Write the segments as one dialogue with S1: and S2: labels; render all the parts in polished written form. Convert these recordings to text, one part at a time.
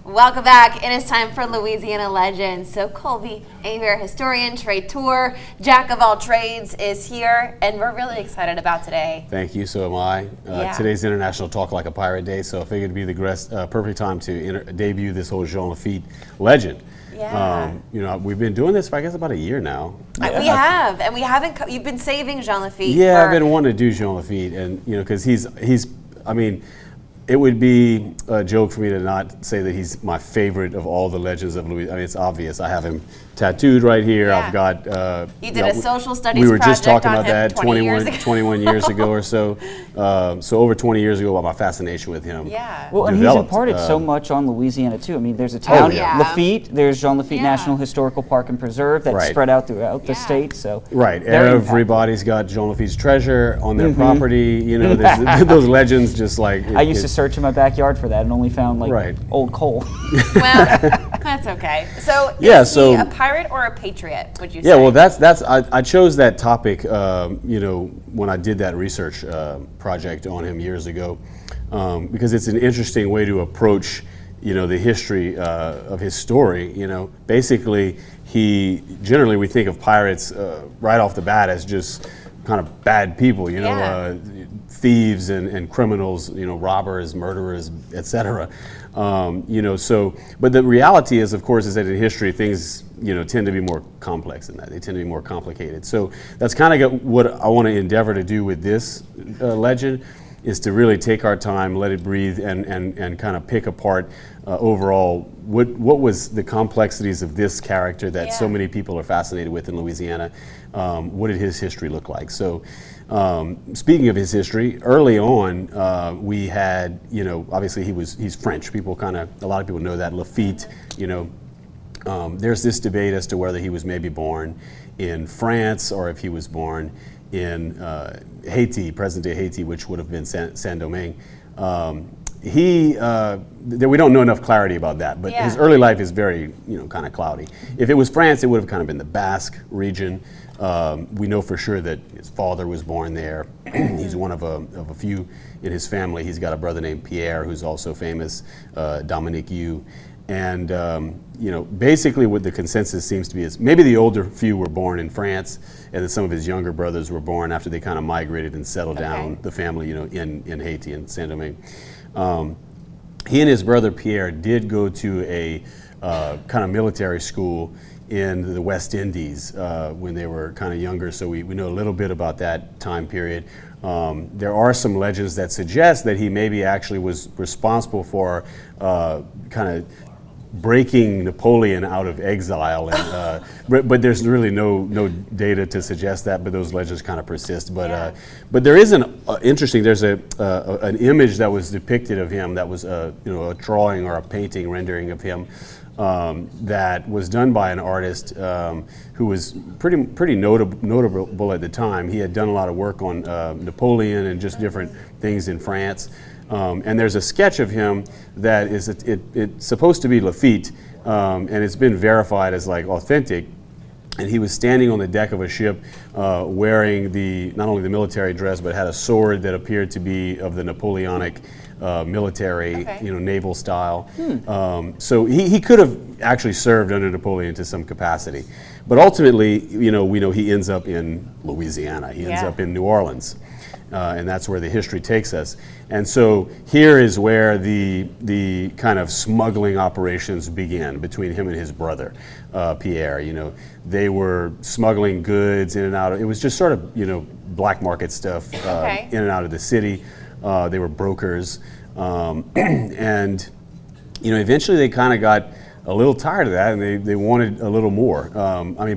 S1: Welcome back. It is time for Louisiana Legends. So Colby Hebert, historian, traitor, jack of all trades, is here, and we're really excited about today.
S2: Thank you. So am I. Today's International Talk Like a Pirate Day, so I figured it'd be the perfect time to debut this whole Jean Lafitte legend.
S1: Yeah.
S2: We've been doing this for I guess about a year now.
S1: We have, and we haven't. You've been saving Jean Lafitte.
S2: Yeah, I've been wanting to do Jean Lafitte, and because he's. I mean, it would be a joke for me to not say that he's my favorite of all the legends of Louisiana. I mean, it's obvious. I have him tattooed right here.
S1: Yeah.
S2: I've got.
S1: You did a social studies
S2: We were
S1: project
S2: just talking
S1: on
S2: about
S1: him
S2: that 21 years ago or so. So over 20 years ago, my fascination with him.
S1: Yeah.
S3: Well, and he's imparted so much on Louisiana too. I mean, there's a town, Lafitte. There's Jean Lafitte National Historical Park and Preserve that's spread out throughout the state. So
S2: everybody's got Jean Lafitte's treasure on their property. You know, those legends just like.
S3: I used to search in my backyard for that and only found like old coal.
S1: Well, that's okay. So is he a pirate or a patriot, would you say?
S2: Yeah, well, I chose that topic, when I did that research project on him years ago, because it's an interesting way to approach, the history of his story. Basically, generally we think of pirates right off the bat as just kind of bad people, thieves and criminals, robbers, murderers, etc. But the reality is, of course, is that in history things, tend to be more complex than that. They tend to be more complicated. So that's kind of what I want to endeavor to do with this legend, is to really take our time, let it breathe, and kind of pick apart overall what was the complexities of this character that so many people are fascinated with in Louisiana. What did his history look like? So speaking of his history, early on we had, obviously he's French. A lot of people know that. Lafitte, there's this debate as to whether he was maybe born in France or if he was born in Haiti, present-day Haiti, which would have been Saint-Domingue. We don't know enough clarity about that, but his early life is very, kind of cloudy. If it was France, it would have kind of been the Basque region. We know for sure that his father was born there. He's one of a few in his family. He's got a brother named Pierre, who's also famous, Dominique Yu. And basically what the consensus seems to be is maybe the older few were born in France, and then some of his younger brothers were born after they kind of migrated and settled down the family, in Haiti and Saint-Domingue. He and his brother Pierre did go to a kind of military school in the West Indies when they were kind of younger, so we know a little bit about that time period. There are some legends that suggest that he maybe actually was responsible for kind of breaking Napoleon out of exile, and, but there's really no data to suggest that. But those legends kind of persist. But there is an interesting. There's an image that was depicted of him that was a drawing or a painting rendering of him that was done by an artist who was pretty notable at the time. He had done a lot of work on Napoleon and just different things in France. And there's a sketch of him that is it's supposed to be Lafitte, and it's been verified as like authentic. And he was standing on the deck of a ship wearing not only the military dress, but had a sword that appeared to be of the Napoleonic military, naval style. So he could have actually served under Napoleon to some capacity. But ultimately, we know he ends up in Louisiana. He ends up in New Orleans. And that's where the history takes us. And so here is where the kind of smuggling operations began between him and his brother, Pierre. They were smuggling goods in and out. It was just sort of, black market stuff in and out of the city. They were brokers. And, eventually they kind of got a little tired of that, and they wanted a little more.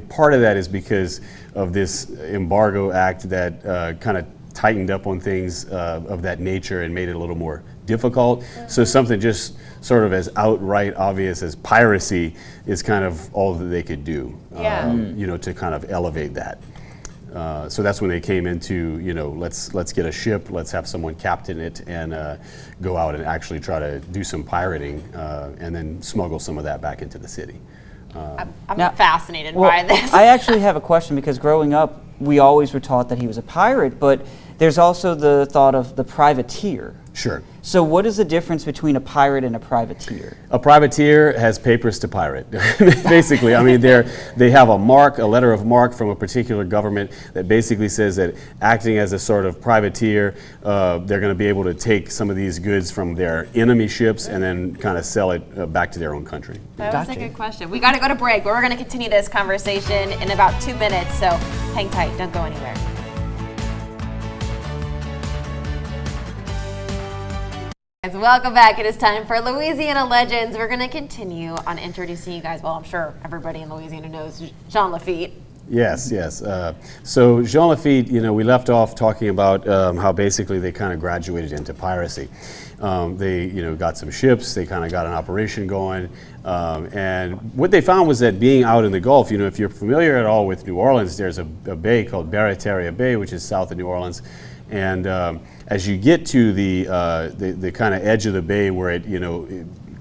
S2: Part of that is because of this embargo act that kind of tightened up on things of that nature and made it a little more difficult. So something just sort of as outright obvious as piracy is kind of all that they could do, to kind of elevate that. So that's when they came into, let's get a ship, let's have someone captain it, and go out and actually try to do some pirating, and then smuggle some of that back into the city.
S1: I'm fascinated by this.
S3: I actually have a question, because growing up, we always were taught that he was a pirate, but there's also the thought of the privateer.
S2: Sure.
S3: So what is the difference between a pirate and a privateer?
S2: A privateer has papers to pirate, basically. I mean, they have a mark, a letter of marque from a particular government that basically says that acting as a sort of privateer, they're going to be able to take some of these goods from their enemy ships and then kind of sell it back to their own country.
S1: That was a good question. We got to go to break, but we're going to continue this conversation in about 2 minutes, so hang tight, don't go anywhere. Welcome back. It is time for Louisiana Legends. We're going to continue on introducing you guys. Well, I'm sure everybody in Louisiana knows Jean Lafitte.
S2: Yes, yes. So Jean Lafitte, we left off talking about how basically they kind of graduated into piracy. They, got some ships. They kind of got an operation going. And what they found was that being out in the Gulf, if you're familiar at all with New Orleans, there's a bay called Barataria Bay, which is south of New Orleans. And as you get to the kind of edge of the bay where it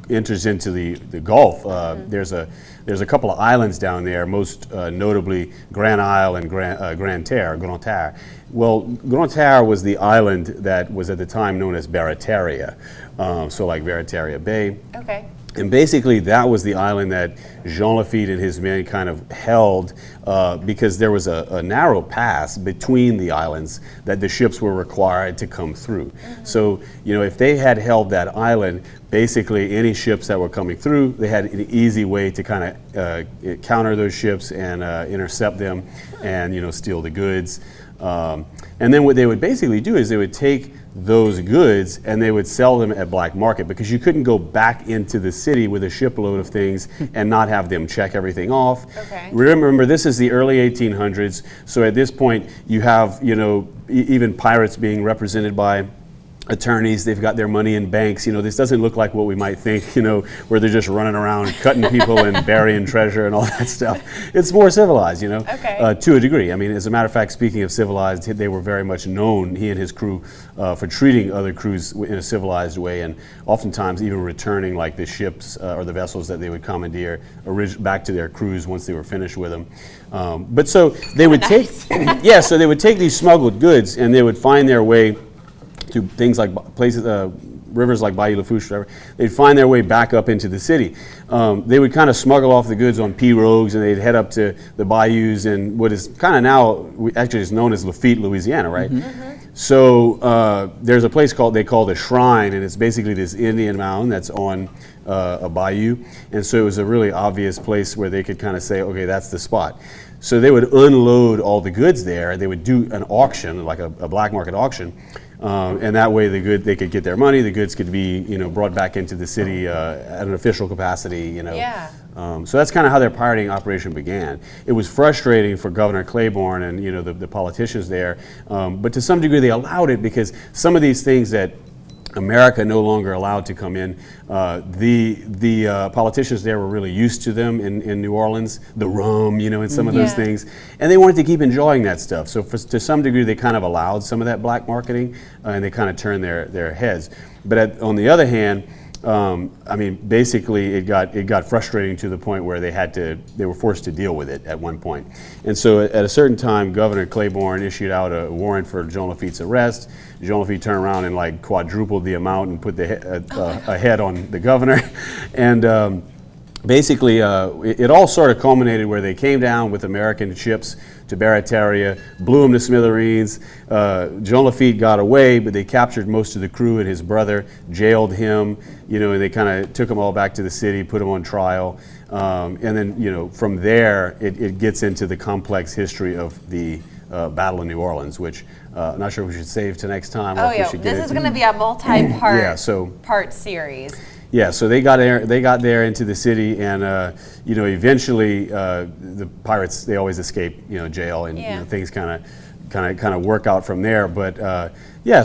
S2: enters into the Gulf, there's a couple of islands down there, most notably Grand Isle and Grand Terre. Well, Grand Terre was the island that was at the time known as Barataria, so like Barataria Bay.
S1: Okay.
S2: And basically, that was the island that Jean Lafitte and his men kind of held because there was a narrow pass between the islands that the ships were required to come through. So, if they had held that island, basically any ships that were coming through, they had an easy way to kind of counter those ships and intercept them and, steal the goods. And then what they would basically do is they would take those goods and they would sell them at black market because you couldn't go back into the city with a shipload of things and not have them check everything off.
S1: Okay.
S2: Remember, this is the early 1800s, so at this point you have, even pirates being represented by attorneys. They've got their money in banks. This doesn't look like what we might think, where they're just running around cutting people and burying treasure and all that stuff. It's more civilized,
S1: Okay.
S2: To a degree. I mean, as a matter of fact, speaking of civilized, they were very much known, he and his crew, for treating other crews in a civilized way and oftentimes even returning like the ships or the vessels that they would commandeer back to their crews once they were finished with them. But so they would take, so they would take these smuggled goods and they would find their way to things like places, rivers like Bayou Lafourche, whatever. They'd find their way back up into the city. They would kind of smuggle off the goods on pirogues, and they'd head up to the bayous and what is kind of now actually is known as Lafitte, Louisiana, right? So there's a place they call the Shrine, and it's basically this Indian mound that's on a bayou, and so it was a really obvious place where they could kind of say, okay, that's the spot. So they would unload all the goods there. They would do an auction, like a black market auction. And that way they could get their money, the goods could be, brought back into the city at an official capacity,
S1: Yeah.
S2: So that's kind of how their pirating operation began. It was frustrating for Governor Claiborne and, the politicians there, but to some degree they allowed it because some of these things that America no longer allowed to come in. The politicians there were really used to them in New Orleans, the rum, and some of those things, and they wanted to keep enjoying that stuff. So to some degree, they kind of allowed some of that black marketing, and they kind of turned their heads. But on the other hand, basically, it got frustrating to the point where they were forced to deal with it at one point. And so at a certain time, Governor Claiborne issued out a warrant for Jean Lafitte's arrest. Jean Lafitte turned around and quadrupled the amount and put a head on the governor. And basically, it all sort of culminated where they came down with American ships to Barataria, blew them to smithereens. Jean Lafitte got away, but they captured most of the crew and his brother, jailed him, and they kind of took them all back to the city, put them on trial. And then, from there, it gets into the complex history of the Battle of New Orleans, which I'm not sure if we should save to next time.
S1: Oh, yeah. This is going to be a multi-part part series.
S2: Yeah, so they got there into the city, and eventually the pirates, they always escape jail, and things kind of work out from there. But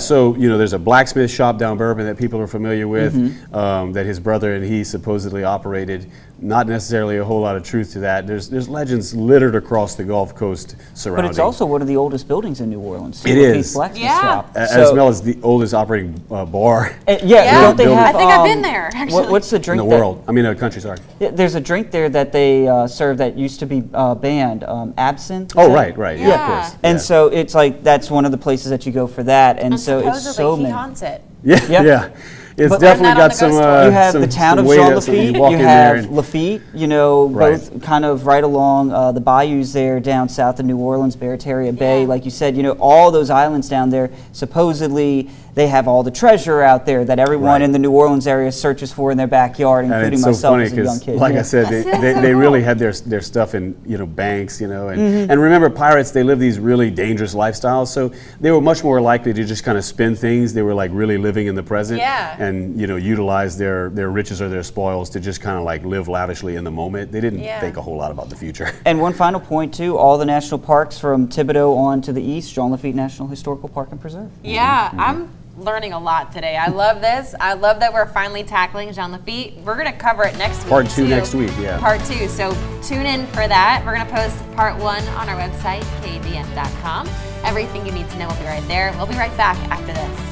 S2: so there's a blacksmith shop down Bourbon that people are familiar with, that his brother and he supposedly operated. Not necessarily a whole lot of truth to that. There's legends littered across the Gulf Coast surrounding.
S3: But it's also one of the oldest buildings in New Orleans.
S2: It is.
S3: Blacksmith shop.
S2: As well as the oldest operating bar.
S3: Don't they have?
S1: I think I've been there. Actually.
S3: What's the drink
S2: in the world? Country. Sorry.
S3: There's a drink there that they serve that used to be banned. Absinthe.
S2: Oh, right. Yeah, of course.
S3: And so it's like that's one of the places that you go for that. And so it's so
S1: he haunts it.
S2: Yeah. It's
S3: But
S2: definitely got
S1: the
S2: some.
S1: ghost story.
S3: You have the town of
S2: weight
S3: Jean
S2: up, so
S3: Lafitte,
S2: walk
S3: you
S2: in there
S3: have
S2: and-
S3: Lafitte, you know,
S2: Right.
S3: both kind of right along the bayous there down south of New Orleans, Barataria Bay.
S1: Yeah.
S3: Like you said, you know, all those islands down there, supposedly they have all the treasure out there that everyone
S2: Right.
S3: in the New Orleans area searches for in their backyard,
S2: And
S3: including
S2: it's so
S3: myself
S2: funny
S3: as a young
S2: because,
S3: kid.
S2: like
S3: Yeah.
S2: I said,
S1: That's
S2: they
S1: so
S2: really
S1: cool.
S2: had their stuff in banks, and
S3: Mm-hmm.
S2: and remember, pirates, they live these really dangerous lifestyles, so they were much more likely to just kind of spend things. They were like really living in the present,
S1: Yeah.
S2: and utilize their riches or their spoils to just kind of like live lavishly in the moment. They didn't
S1: Yeah.
S2: think a whole lot about the future.
S3: And one final point too, all the national parks from Thibodeau on to the east, Jean Lafitte National Historical Park and Preserve.
S1: Yeah, I'm learning a lot today. I love this. I love that we're finally tackling Jean Lafitte. We're going to cover it next week.
S2: Part 2
S1: too.
S2: next week, yeah.
S1: Part 2. So tune in for that. We're going to post part 1 on our website, kdn.com. Everything you need to know will be right there. We'll be right back after this.